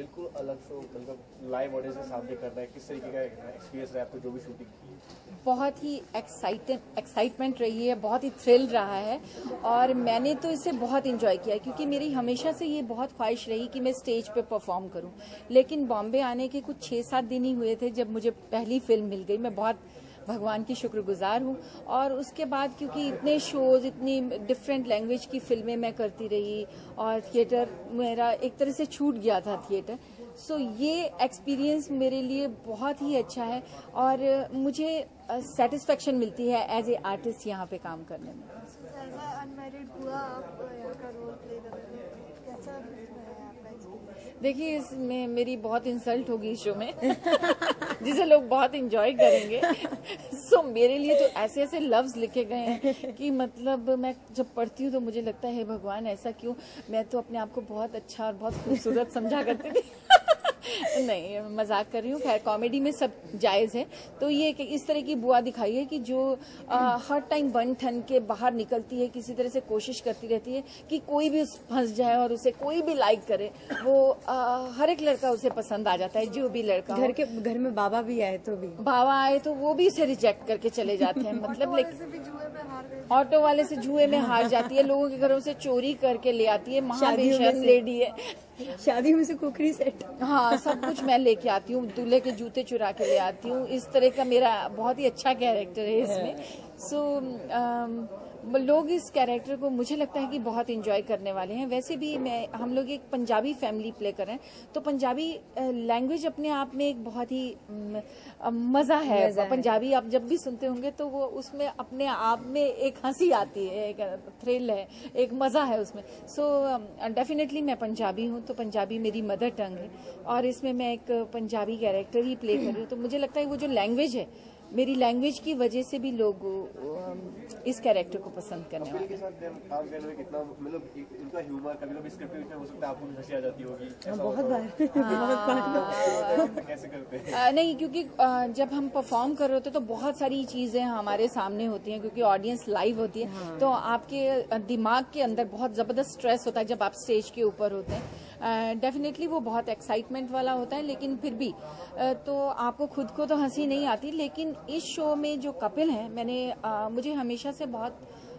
बिल्कुल अलग शो, मतलब लाइव ऑडियंस के सामने करना है, किस तरीके का एक्सपीरियंस रहा आपको जो भी शूटिंग की? बहुत ही एक्साइटमेंट रही है, बहुत ही थ्रिल रहा है और मैंने तो इसे बहुत इंजॉय किया क्योंकि मेरी हमेशा से ये बहुत ख्वाहिश रही कि मैं स्टेज पे परफॉर्म करूं। लेकिन बॉम्बे आने के कुछ 6-7 दिन ही हुए थे जब मुझे पहली फिल्म मिल गई। मैं बहुत भगवान की शुक्रगुजार हूँ। और उसके बाद क्योंकि इतने शोज, इतनी डिफरेंट लैंग्वेज की फिल्में मैं करती रही और थिएटर मेरा एक तरह से छूट गया था थिएटर। सो ये एक्सपीरियंस मेरे लिए बहुत ही अच्छा है और मुझे सेटिस्फेक्शन मिलती है एज ए आर्टिस्ट यहाँ पे काम करने में। देखिए, इसमें मेरी बहुत इंसल्ट होगी इस शो में जिसे लोग बहुत इंजॉय करेंगे। सो मेरे लिए तो ऐसे ऐसे लफ्ज लिखे गए हैं कि मतलब मैं जब पढ़ती हूँ तो मुझे लगता है, हे भगवान ऐसा क्यों, मैं तो अपने आप को बहुत अच्छा और बहुत खूबसूरत समझा करती थी। नहीं, मजाक कर रही हूँ। खैर, कॉमेडी में सब जायज है। तो ये इस तरह की बुआ दिखाई है कि जो हर टाइम बन ठन के बाहर निकलती है, किसी तरह से कोशिश करती रहती है कि कोई भी फंस जाए और उसे कोई भी लाइक करे। वो हर एक लड़का उसे पसंद आ जाता है, जो भी लड़का। घर में बाबा भी आए तो वो भी उसे रिजेक्ट करके चले जाते हैं। मतलब ऑटो वाले से जुए में हार जाती है, लोगों के घरों से चोरी करके ले आती है, महाबेशर्म लेडी है। शादी में से कुकरी सेट, हाँ, सब कुछ मैं लेके आती हूँ, दूल्हे के जूते चुरा के ले आती हूँ। इस तरह का मेरा बहुत ही अच्छा कैरेक्टर है इसमें। सो लोग इस कैरेक्टर को मुझे लगता है कि बहुत एंजॉय करने वाले हैं। वैसे भी हम लोग एक पंजाबी फैमिली प्ले कर रहे हैं, तो पंजाबी लैंग्वेज अपने आप में एक बहुत ही मजा है। पंजाबी आप जब भी सुनते होंगे तो वो उसमें अपने आप में एक हंसी आती है, एक थ्रिल है, एक मजा है उसमें। सो डेफिनेटली मैं पंजाबी हूँ, तो पंजाबी मेरी मदर टंग है और इसमें मैं एक पंजाबी कैरेक्टर ही प्ले कर रही हूँ। तो मुझे लगता है वो जो लैंग्वेज है, मेरी लैंग्वेज की वजह से भी लोग इस कैरेक्टर को पसंद करने वाले हैं। कितना मतलब इनका ह्यूमर कभी स्क्रिप्ट में हो सकता है आपको हंसी आ जाती होगी? बहुत बार कैसे करते हैं? नहीं, क्योंकि जब हम परफॉर्म कर रहे होते तो बहुत सारी चीजें हमारे सामने होती हैं, क्योंकि ऑडियंस लाइव होती है। तो आपके दिमाग के अंदर बहुत जबरदस्त स्ट्रेस होता है जब आप स्टेज के ऊपर होते हैं। डेफिनेटली वो बहुत एक्साइटमेंट वाला होता है, लेकिन फिर भी तो आपको खुद को तो हंसी नहीं आती। लेकिन इस शो में जो कपिल हैं, मुझे हमेशा से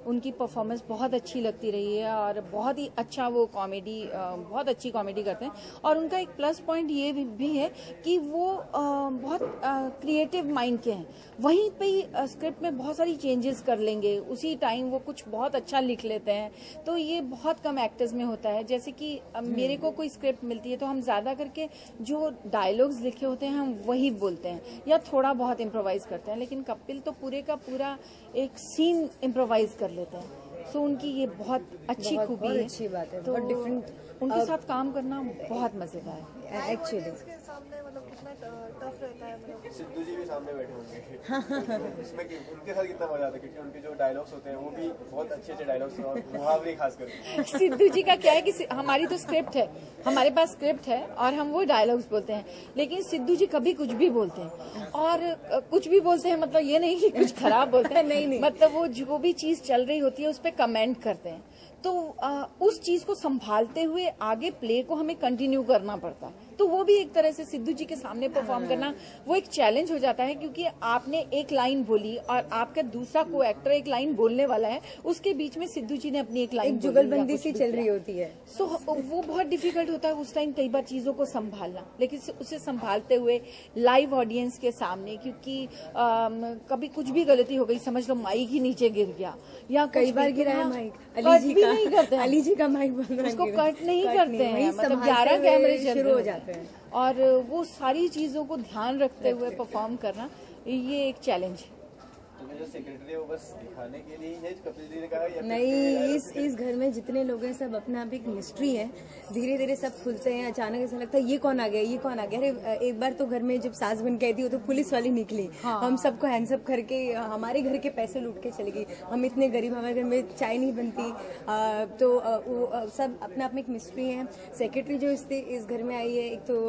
उनकी परफॉर्मेंस बहुत अच्छी लगती रही है और बहुत ही अच्छा वो बहुत अच्छी कॉमेडी करते हैं। और उनका एक प्लस पॉइंट ये भी है कि वो बहुत क्रिएटिव माइंड के हैं। वहीं पे ही स्क्रिप्ट में बहुत सारी चेंजेस कर लेंगे, उसी टाइम वो कुछ बहुत अच्छा लिख लेते हैं। तो ये बहुत कम एक्टर्स में होता है। जैसे कि मेरे को कोई स्क्रिप्ट मिलती है तो हम ज्यादा करके जो डायलॉग्स लिखे होते हैं हम वही बोलते हैं या थोड़ा बहुत इम्प्रोवाइज करते हैं। लेकिन कपिल तो पूरे का पूरा एक सीन इम्प्रोवाइज कर लेते हैं। सो उनकी ये बहुत अच्छी खूबी है। अच्छी बात है, तो बहुत डिफरेंट। उनके साथ काम करना बहुत मजेदार है एक्चुअली। सिद्धू जी भी सामने बैठे होंगे इसमें उनके साथ कितना मजा आता है, क्योंकि उनके जो डायलॉग्स होते हैं वो भी बहुत अच्छे अच्छे डायलॉग्स और मुहावरे खास करके। सिद्धू जी का क्या है कि हमारी तो स्क्रिप्ट है, हमारे पास स्क्रिप्ट है और हम वो डायलॉग्स बोलते हैं। लेकिन सिद्धू जी कभी कुछ भी बोलते हैं, और कुछ भी बोलते हैं मतलब ये नहीं कि कुछ खराब बोलते हैं। नहीं, मतलब वो जो भी चीज चल रही होती है उस पर कमेंट करते हैं। तो उस चीज को संभालते हुए आगे प्ले को हमें कंटिन्यू करना पड़ता है। तो वो भी एक तरह से सिद्धू जी के सामने परफॉर्म करना वो एक चैलेंज हो जाता है, क्योंकि आपने एक लाइन बोली और आपका दूसरा को एक्टर एक लाइन बोलने वाला है, उसके बीच में सिद्धू जी ने अपनी एक लाइन, जुगलबंदी सी चल रही होती है। सो वो बहुत डिफिकल्ट होता है उस टाइम कई बार चीजों को संभालना। लेकिन उसे संभालते हुए लाइव ऑडियंस के सामने, क्योंकि कभी कुछ भी गलती हो गई, समझ लो माइक ही नीचे गिर गया या कई बार गिरा है माइक, अली जी का माइक उसको कट नहीं करते हैं। मतलब 11 कैमरे शुरू हो जाते हैं और वो सारी चीजों को ध्यान रखते हुए परफॉर्म करना, ये एक चैलेंज है। तो जो सेक्रेटरी है वो बस दिखाने के लिए है, कपिल जी ने कहा, या नहीं, इस घर में जितने लोग हैं सब अपना आप एक मिस्ट्री है। धीरे धीरे सब खुलते हैं, अचानक ऐसा लगता है ये कौन आ गया, ये कौन आ गया। अरे एक बार तो घर में जब सास बन के आई थी वो तो पुलिस वाली निकली। हम सबको हैंडसअप करके हमारे घर के पैसे लूट के चली गई। हम इतने गरीब, हमारे घर में चाय नहीं बनती। तो सब अपना आप में एक मिस्ट्री है। सेक्रेटरी जो इस घर में आई है, एक तो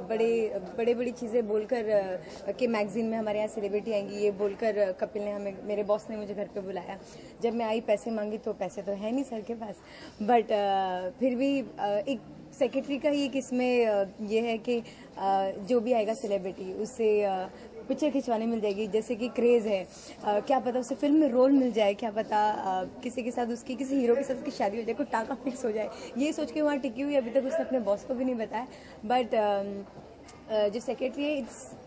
बड़ी चीजें बोलकर कि मैगजीन में हमारे यहाँ सेलिब्रिटी आएंगी, ये बोलकर कपिल ने हमें, मेरे बॉस ने मुझे घर पे बुलाया। जब मैं आई पैसे मांगी तो पैसे तो है नहीं सर के पास, बट फिर भी एक सेक्रेटरी का ही एक इसमें ये है कि जो भी आएगा सेलिब्रिटी उससे पिक्चर खिंचवाने मिल जाएगी, जैसे कि क्रेज़ है, क्या पता उसे फिल्म में रोल मिल जाए, क्या पता किसी के साथ उसकी, किसी हीरो के साथ उसकी शादी हो जाए, कोई टाका फिक्स हो जाए, ये सोच के वहाँ टिकी हुई। अभी तक उसने अपने बॉस को भी नहीं बताया, बट जो सेक्रेटरी है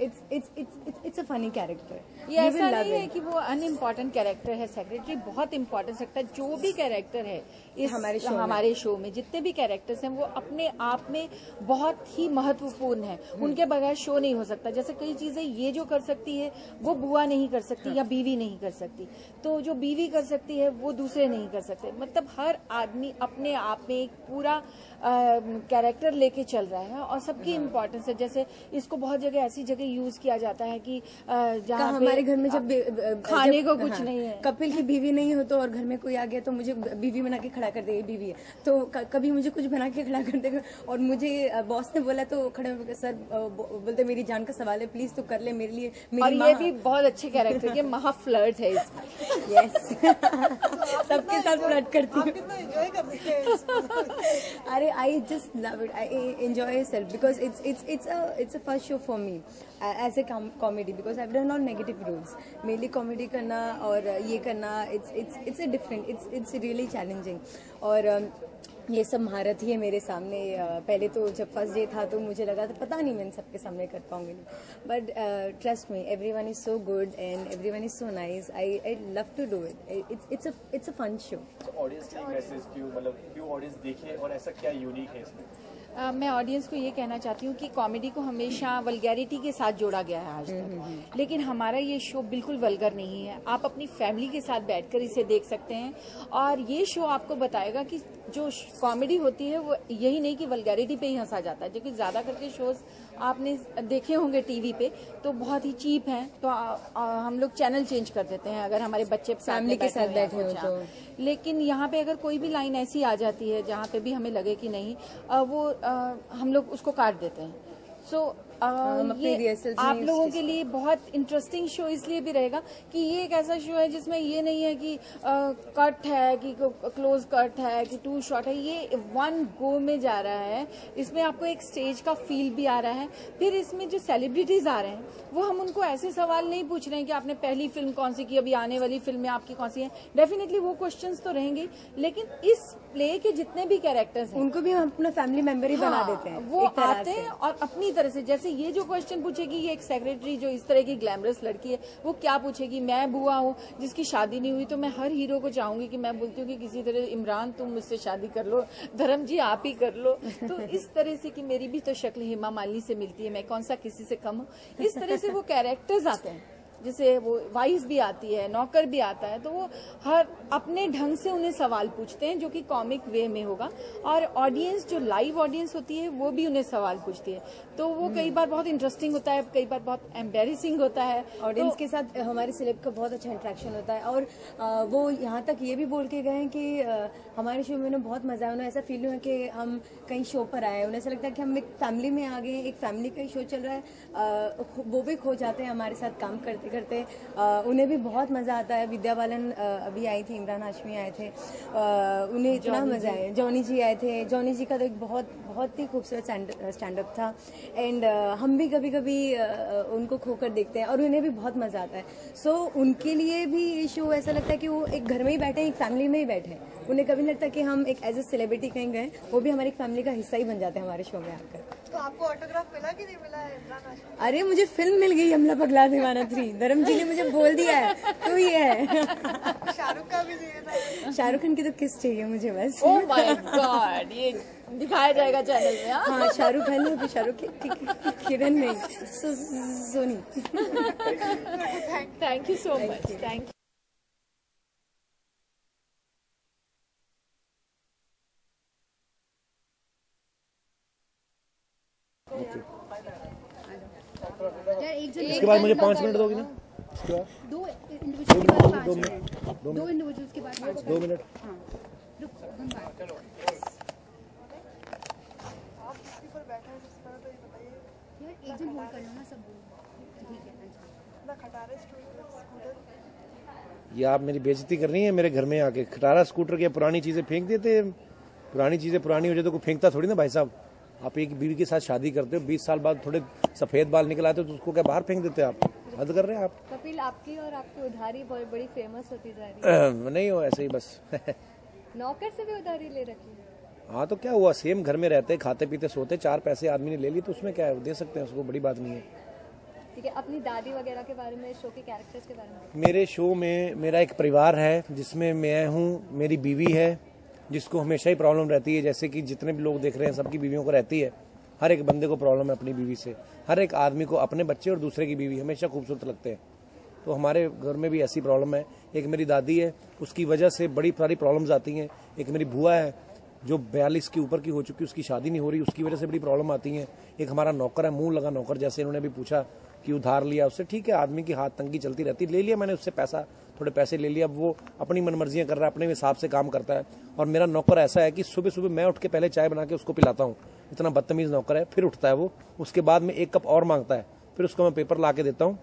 इट्स अ फनी कैरेक्टर। ये ऐसा नहीं है कि वो अनइम्पॉर्टेंट कैरेक्टर है, सेक्रेटरी बहुत इंपॉर्टेंट लगता है। जो भी कैरेक्टर है इस हमारे शो में जितने भी कैरेक्टर्स हैं वो अपने आप में बहुत ही महत्वपूर्ण है, उनके बगैर शो नहीं हो सकता। जैसे कई चीजें ये जो कर सकती है वो बुआ नहीं कर सकती या बीवी नहीं कर सकती, तो जो बीवी कर सकती है वो दूसरे नहीं कर सकते। मतलब हर आदमी अपने आप में एक पूरा कैरेक्टर लेके चल रहा है और सबकी इम्पोर्टेंस है। जैसे इसको बहुत जगह ऐसी जगह यूज किया जाता है कि जहाँ हमारे घर में जब खाने को कुछ नहीं है, कपिल की बीवी नहीं हो तो और घर में कोई आ गया तो मुझे बीवी बना के खड़ा कर देगी, बीवी है तो कभी मुझे कुछ बना के खड़ा कर देगा। और मुझे बॉस ने बोला तो खड़े होकर सर बोलते मेरी जान का सवाल है, प्लीज तो कर ले मेरे लिए। और ये भी बहुत अच्छे कैरेक्टर के महा फ्लर्ट है इसमें। यस सबके साथ फ्लर्ट करती हूँ। अरे I just love it, I enjoy self because it's a first show for me as a comedy because I've done all negative roles. Mainly comedy करना और ये करना it's a different, it's really challenging। और ये सब महारत ही है मेरे सामने। पहले तो जब फर्स्ट डे था तो मुझे लगा था पता नहीं मैं इन सबके सामने कर पाऊंगी, but trust me everyone is so good and everyone is so nice. I love to do it, it's a fun show. Audience की मैसेज क्यों ऑडियंस देखे और ऐसा क्या यूनिक है इसमें? मैं ऑडियंस को ये कहना चाहती हूँ कि कॉमेडी को हमेशा वल्गैरिटी के साथ जोड़ा गया है आज तक, लेकिन हमारा ये शो बिल्कुल वल्गर नहीं है। आप अपनी फैमिली के साथ बैठकर इसे देख सकते हैं और ये शो आपको बताएगा कि जो कॉमेडी होती है वो यही नहीं कि वल्गैरिटी पे ही हंसा जाता है, क्योंकि ज्यादा करके शोज आपने देखे होंगे टीवी पे तो बहुत ही चीप हैं, तो हम लोग चैनल चेंज कर देते हैं अगर हमारे बच्चे फैमिली के साथ बैठे हो तो। लेकिन यहाँ पे अगर कोई भी लाइन ऐसी आ जाती है जहाँ पे भी हमें लगे कि नहीं वो हम लोग उसको काट देते हैं। सो ये आप लोगों के लिए बहुत इंटरेस्टिंग शो इसलिए भी रहेगा कि ये एक ऐसा शो है जिसमें ये नहीं है कि कट है कि क्लोज कट है कि टू शॉट है, ये वन गो में जा रहा है। इसमें आपको एक स्टेज का फील भी आ रहा है। फिर इसमें जो सेलिब्रिटीज आ रहे हैं वो हम उनको ऐसे सवाल नहीं पूछ रहे हैं कि आपने पहली फिल्म कौन सी की, अभी आने वाली फिल्म में आपकी कौन सी है। डेफिनेटली वो क्वेश्चंस तो रहेंगे, लेकिन इस प्ले के जितने भी कैरेक्टर्स हैं उनको भी हम अपना फैमिली मेंबर ही बना देते हैं। वो आते हैं और अपनी तरह से, जैसे ये जो क्वेश्चन पूछेगी ये एक सेक्रेटरी जो इस तरह की ग्लैमरस लड़की है वो क्या पूछेगी, मैं बुआ हूँ जिसकी शादी नहीं हुई, तो मैं हर हीरो को चाहूंगी कि मैं बोलती हूँ कि किसी तरह इमरान तुम मुझसे शादी कर लो, धर्म जी आप ही कर लो। तो इस तरह से कि मेरी भी तो शक्ल हेमा मालिनी से मिलती है, मैं कौन सा किसी से कम हूँ, इस तरह से वो कैरेक्टर्स आते हैं। जैसे वो वाइफ भी आती है, नौकर भी आता है, तो वो हर अपने ढंग से उन्हें सवाल पूछते हैं जो कि कॉमिक वे में होगा। और ऑडियंस जो लाइव ऑडियंस होती है वो भी उन्हें सवाल पूछती है, तो वो कई बार बहुत इंटरेस्टिंग होता है, कई बार बहुत एम्बेरसिंग होता है। ऑडियंस के साथ हमारे सेलेब का बहुत अच्छा इंटरेक्शन होता है। और वो यहाँ तक ये भी बोल के गए हैं कि हमारे शो में उन्हें बहुत मजा है, उन्हें ऐसा फील हुआ कि हम कहीं शो पर आए, उन्हें ऐसा लगता है कि हम एक फैमिली में आ गए, एक फैमिली का ही शो चल रहा है। वो भी खो जाते हैं हमारे साथ काम करते करते। उन्हें भी बहुत मजा आता है। विद्या बालन अभी आई थी, इमरान हाशमी आए थे, उन्हें इतना मजा आया। जॉनी जी आए थे, जॉनी जी का तो एक बहुत ही खूबसूरत स्टैंड अप था। एंड हम भी कभी कभी उनको खोकर देखते हैं और उन्हें भी बहुत मजा आता है। सो उनके लिए भी ये शो ऐसा लगता है कि वो एक घर में ही बैठे हैं, एक फैमिली में ही बैठे हैं। उन्हें कभी नहीं लगता कि हम एक एज ए सेलिब्रिटी कहीं गए, वो भी हमारी फैमिली का हिस्सा ही बन जाते हैं हमारे शो में आकर। तो आपको ऑटोग्राफ मिला कि नहीं मिला है इमरान हाशमी? अरे मुझे फिल्म मिल गई, हमला पगला दीवाना 3। धर्म जी ने मुझे बोल दिया है तो ये है। शाहरुख का भी चाहिए था। शाहरुख खान की तो किस चाहिए मुझे बस। ओह माय गॉड, ये दिखाया जाएगा चैनल में। हाँ शाहरुख खान है, अभी शाहरुख किरण नहीं, Soni. Thank you so much, thank you. इसके बाद मुझे 5 मिनट दोगी ना? इसके बाद दो इंडिविजुअल के बाद 5 मिनट, 2 इंडिविजुअल्स के बाद 5 मिनट। 2 मिनट। हाँ रुक हम बात करो। आप किसी पर बैठे हैं जिस पर, तो ये बताइए। यार एक जन होल्ड कर लो ना, सब बोलो ठीक है। ना खटारे स्कूटर ये आप मेरी बेइज्जती कर रही हैं मेरे घर में आके। खटारा स्कूटर की पुरानी चीजें फेंक देते। पुरानी चीजें पुरानी हो जाए तो कोई फेंकता थोड़ी ना भाई साहब। आप एक बीवी के साथ शादी करते हो, 20 साल बाद थोड़े सफेद बाल निकल आते हो तो उसको क्या बाहर फेंक देते हो आप? हद कर रहे हैं आप। कपिल, आपकी और आपकी उधारी बहुत बड़ी फेमस होती जा रही है। नहीं हो ऐसे ही बस। नौकर से भी उधारी ले रखी है। हाँ तो क्या हुआ, सेम घर में रहते, खाते पीते सोते, 4 पैसे आदमी ने ले लिए तो उसमें क्या है, दे सकते हैं उसको, बड़ी बात नहीं है। ठीक है, अपनी दादी वगैरह के बारे में, शो के कैरेक्टर्स के बारे में। मेरे शो में मेरा एक परिवार है जिसमें मैं हूँ, मेरी बीवी है जिसको हमेशा ही प्रॉब्लम रहती है, जैसे कि जितने भी लोग देख रहे हैं सबकी बीवियों को रहती है। हर एक बंदे को प्रॉब्लम है अपनी बीवी से। हर एक आदमी को अपने बच्चे और दूसरे की बीवी हमेशा खूबसूरत लगते हैं। तो हमारे घर में भी ऐसी प्रॉब्लम है। एक मेरी दादी है, उसकी वजह से बड़ी सारी प्रॉब्लम्स आती हैं। एक मेरी बुआ है जो 42 के ऊपर की हो चुकी, उसकी शादी नहीं हो रही, उसकी वजह से बड़ी प्रॉब्लम आती है। एक हमारा नौकर है, मुंह लगा नौकर, जैसे इन्होंने भी पूछा कि उधार लिया उससे, ठीक है आदमी की हाथ तंगी चलती रहती, ले लिया मैंने उससे पैसा, थोड़े पैसे ले लिया। अब वो अपनी मनमर्जियां कर रहा है, अपने हिसाब से काम करता है। और मेरा नौकर ऐसा है कि सुबह सुबह मैं उठ के पहले चाय बना के उसको पिलाता हूँ, इतना बदतमीज नौकर है। फिर उठता है वो, उसके बाद में 1 कप और मांगता है, फिर उसको मैं पेपर ला के देता हूँ,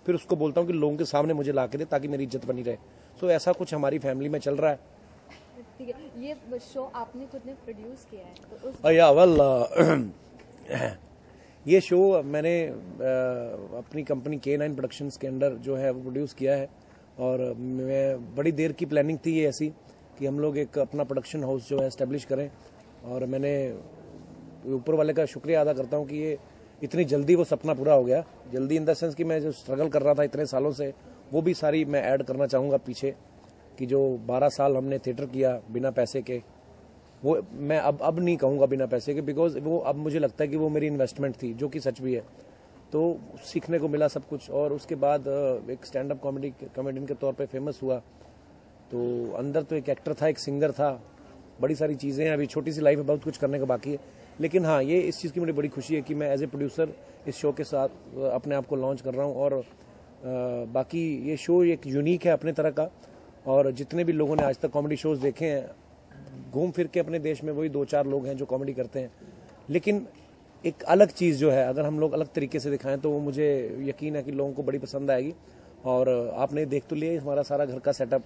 फिर उसको बोलता हूँ कि लोगों के सामने मुझे ला के दे ताकि मेरी इज्जत बनी रहे। सो ऐसा कुछ हमारी फैमिली में चल रहा है। ठीक है, ये शो आपने खुद ने प्रोड्यूस किया है तो उस ये शो मैंने अपनी कंपनी K9 प्रोडक्शंस के अंडर जो है वो प्रोड्यूस किया है। और मैं बड़ी देर की प्लानिंग थी ये ऐसी कि हम लोग एक अपना प्रोडक्शन हाउस जो है एस्टेब्लिश करें। और मैंने ऊपर वाले का शुक्रिया अदा करता हूँ कि ये इतनी जल्दी वो सपना पूरा हो गया। जल्दी इन द सेंस कि मैं जो स्ट्रगल कर रहा था इतने सालों से, वो भी सारी मैं ऐड करना चाहूँगा पीछे, कि जो 12 साल हमने थिएटर किया बिना पैसे के, वो मैं अब नहीं कहूँगा बिना पैसे के, बिकॉज वो अब मुझे लगता है कि वो मेरी इन्वेस्टमेंट थी, जो कि सच भी है। तो सीखने को मिला सब कुछ। और उसके बाद एक स्टैंड अप कॉमेडियन के तौर पे फेमस हुआ। तो अंदर तो एक एक्टर था, एक सिंगर था, बड़ी सारी चीज़ें हैं। अभी छोटी सी लाइफ है, बहुत कुछ करने का बाकी है। लेकिन हाँ, ये इस चीज़ की मुझे बड़ी खुशी है कि मैं एज ए प्रोड्यूसर इस शो के साथ अपने आप को लॉन्च कर रहा हूँ। और बाकी ये शो एक यूनिक है अपने तरह का। और जितने भी लोगों ने आज तक कॉमेडी शोज देखे हैं, घूम फिर के अपने देश में वही 2-4 लोग हैं जो कॉमेडी करते हैं। लेकिन एक अलग चीज़ जो है, अगर हम लोग अलग तरीके से दिखाएं तो वो मुझे यकीन है कि लोगों को बड़ी पसंद आएगी। और आपने देख तो लिया हमारा सारा घर का सेटअप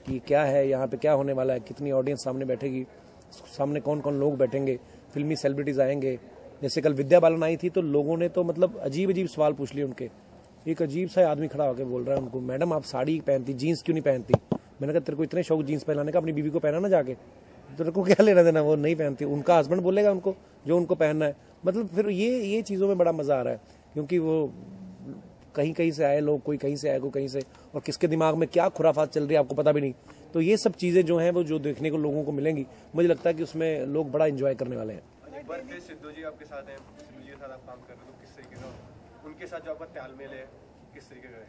कि क्या है, यहाँ पे क्या होने वाला है, कितनी ऑडियंस सामने बैठेगी, सामने कौन कौन लोग बैठेंगे, फिल्मी सेलिब्रिटीज आएंगे। जैसे कल विद्या बालन आई थी तो लोगों ने तो मतलब अजीब अजीब सवाल पूछ लिए उनके। एक अजीब सा आदमी खड़ा होकर बोल रहा है उनको, मैडम आप साड़ी पहनती, जीन्स क्यों नहीं पहनती? मैंने कहा तेरे को इतने शौक जीन्स पहनाने का, अपनी बीवी को पहना ना जाके, तेरे को क्या लेना देना, वो नहीं पहनती, उनका हस्बैंड बोलेगा उनको जो उनको पहनना है। मतलब फिर ये चीज़ों में बड़ा मज़ा आ रहा है, क्योंकि वो कहीं कहीं से आए लोग, कोई कहीं से आए, कोई कहीं से, और किसके दिमाग में क्या खुराफात चल रही है आपको पता भी नहीं। तो ये सब चीज़ें जो हैं वो जो देखने को लोगों को मिलेंगी, मुझे लगता है कि उसमें लोग बड़ा एंजॉय करने वाले हैं। एक बार फिर सिद्धू जी आपके साथ हैं, सिद्धू जी के साथ आप काम कर रहे हो, तो किस तरीके का उनके साथ जो आपका तालमेल है किस तरीके का है?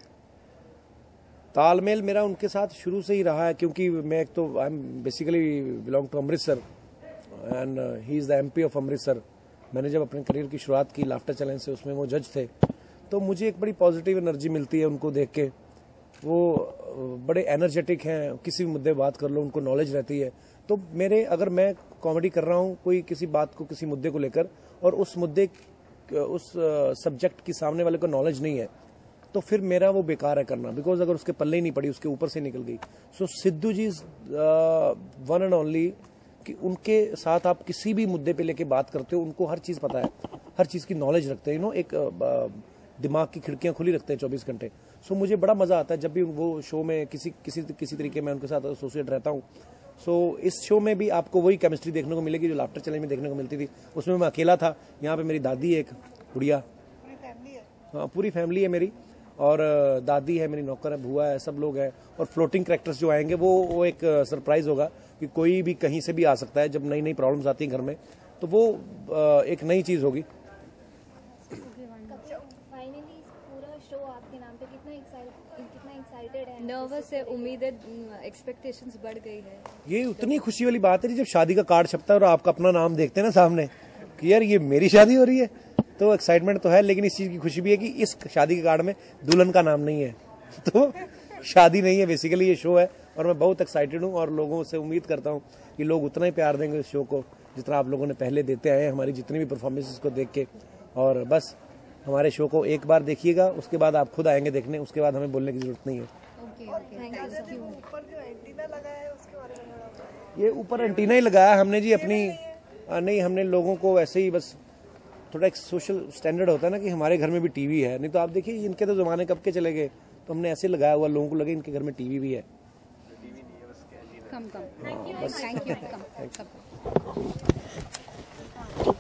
तालमेल मेरा उनके साथ शुरू से ही रहा है, क्योंकि मैं एक तो I am basically belong to Amritsar and he is the MP of Amritsar. मैंने जब अपने करियर की शुरुआत की लाफ्टर चैलेंज से, उसमें वो जज थे, तो मुझे एक बड़ी पॉजिटिव एनर्जी मिलती है उनको देख के। वो बड़े एनर्जेटिक हैं, किसी भी मुद्दे बात कर लो उनको नॉलेज रहती है। तो मेरे, अगर मैं कॉमेडी कर रहा हूँ कोई किसी बात को, किसी मुद्दे को लेकर, और उस मुद्दे उस सब्जेक्ट की सामने वाले को नॉलेज नहीं है, तो फिर मेरा वो बेकार है करना, बिकॉज अगर उसके पल्ले ही नहीं पड़ी, उसके ऊपर से निकल गई। सो सिद्धू जी वन एंड ओनली, कि उनके साथ आप किसी भी मुद्दे पे लेके बात करते हो, उनको हर चीज़ पता है, हर चीज़ की नॉलेज रखते हैं। एक दिमाग की खिड़कियां खुली रखते हैं 24 घंटे। सो मुझे बड़ा मज़ा आता है जब भी वो शो में किसी तरीके में उनके साथ एसोसिएट रहता हूँ। सो इस शो में भी आपको वही केमिस्ट्री देखने को मिलेगी जो लाफ्टर चैलेंज में देखने को मिलती थी। उसमें मैं अकेला था, यहाँ पे मेरी दादी है, एक गुड़िया, पूरी फैमिली है। हाँ पूरी फैमिली है मेरी, और दादी है मेरी, नौकर है, भुआ है, सब लोग हैं। और फ्लोटिंग कैरेक्टर्स जो आएंगे वो एक सरप्राइज होगा कि कोई भी कहीं से भी आ सकता है। जब नई नई प्रॉब्लम्स आती हैं घर में तो वो एक नई चीज़ होगी। फाइनली पूरा शो आपके नाम पे कितना एक्साइटेड है? नर्वस है, उम्मीद है, एक्सपेक्टेशंस बढ़ गई है। ये उतनी खुशी वाली बात है जी, जब शादी का कार्ड छपता है और आपका अपना नाम देखते हैं ना सामने कि यार ये मेरी शादी हो रही है, तो एक्साइटमेंट तो है। लेकिन इस चीज़ की खुशी भी है कि इस शादी के कार्ड में दुल्हन का नाम नहीं है, तो शादी नहीं है, बेसिकली ये शो है। और मैं बहुत एक्साइटेड हूँ और लोगों से उम्मीद करता हूँ कि लोग उतना ही प्यार देंगे इस शो को जितना आप लोगों ने पहले देते आए हैं हमारी जितनी भी परफॉर्मेंसेस को देख के। और बस हमारे शो को एक बार देखिएगा, उसके बाद आप खुद आएंगे देखने, उसके बाद हमें बोलने की जरूरत नहीं है। ऊपर जो एंटीना लगा है उसके बारे में थोड़ा बताइए। ये ऊपर एंटीना ही लगाया हमने जी अपनी नहीं, हमने लोगों को वैसे ही बस थोड़ा एक सोशल स्टैंडर्ड होता है ना कि हमारे घर में भी टीवी है, नहीं तो आप देखिए इनके तो जमाने कब के चले गए, तो हमने ऐसे लगाया हुआ लोगों को लगे इनके घर में टीवी भी है। कम बस थैंक यू कम